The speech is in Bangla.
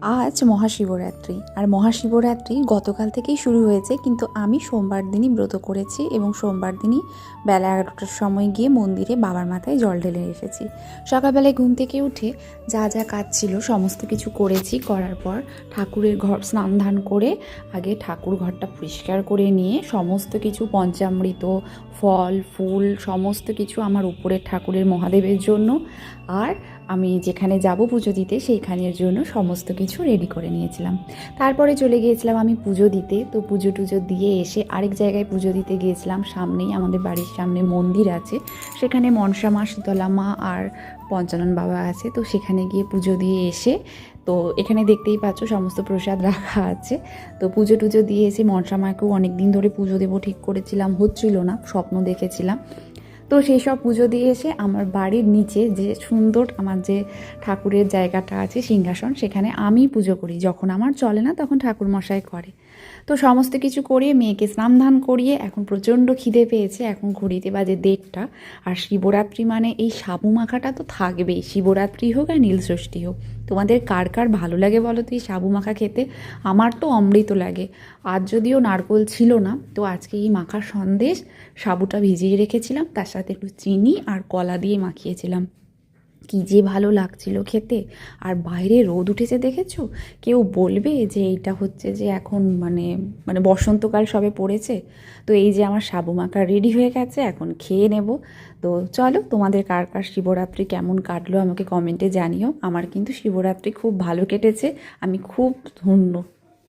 আজ মহাশিবরাত্রি, আর মহাশিবরাত্রি গতকাল থেকেই শুরু হয়েছে, কিন্তু আমি সোমবার দিনই ব্রত করেছি এবং সোমবার দিনই বেলা 11টার সময় গিয়ে মন্দিরে বাবার মাথায় জল ঢেলে এসেছি। সকালবেলায় ঘুম থেকে উঠে যা যা কাজ ছিল সমস্ত কিছু করেছি। করার পর ঠাকুরের ঘর স্নান ধান করে আগে ঠাকুর ঘরটা পরিষ্কার করে নিয়ে সমস্ত কিছু পঞ্চামৃত, ফল ফুল সমস্ত কিছু আমার উপরের ঠাকুরের মহাদেবের জন্য আর আমি যেখানে যাব পুজো দিতে সেইখানের জন্য সমস্ত কিছু রেডি করে নিয়েছিলাম। তারপরে চলে গিয়েছিলাম আমি পুজো দিতে। তো পুজো টুজো দিয়ে এসে আরেক জায়গায় পুজো দিতে গিয়েছিলাম। সামনেই আমাদের বাড়ির সামনে মন্দির আছে, সেখানে মনসা মা, শীতলা মা আর পঞ্চানন বাবা আছে। তো সেখানে গিয়ে পুজো দিয়ে এসে, তো এখানে দেখতেই পাচ্ছ সমস্ত প্রসাদ রাখা আছে। তো পুজো টুজো দিয়ে এসে মনসা মাকেও অনেক দিন ধরে পুজো দেবো ঠিক করেছিলাম, হচ্ছিল না, স্বপ্ন দেখেছিলাম। তো সেই সব পুজো দিয়ে এসে আমার বাড়ির নিচে যে সুন্দর আমার যে ঠাকুরের জায়গাটা আছে সিংহাসন, সেখানে আমি পুজো করি। যখন আমার চলে না তখন ঠাকুরমশাই করে। তো সমস্ত কিছু করিয়ে মেয়েকে স্নান ধান করিয়ে এখন প্রচণ্ড খিদে পেয়েছে। এখন ঘড়িতে বাজে 1:30। আর শিবরাত্রি মানে এই সাবু মাখাটা তো থাকবেই, শিবরাত্রি হোক আর নীলষষ্ঠী হোক। তোমাদের কার কার ভালো লাগে বলো তো এই সাবু মাখা খেতে? আমার তো অমৃত লাগে। আজ যদিও নারকোল ছিল না, তো আজকে এই মাখার সন্দেশ সাবুটা ভিজিয়ে রেখেছিলাম, তার সাথে একটু চিনি আর কলা দিয়ে মাখিয়েছিলাম। কী যে ভালো লাগছিল খেতে। আর বাইরে রোদ উঠেছে দেখেছো? কেউ বলবে যে এইটা হচ্ছে যে এখন মানে মানে বসন্তকাল সবে পড়েছে। তো এই যে আমার সাবু মাখা রেডি হয়ে গেছে, এখন খেয়ে নেব। তো চলো, তোমাদের কার কার শিবরাত্রি কেমন কাটলো আমাকে কমেন্টে জানিও। আমার কিন্তু শিবরাত্রি খুব ভালো কেটেছে, আমি খুব ধন্য।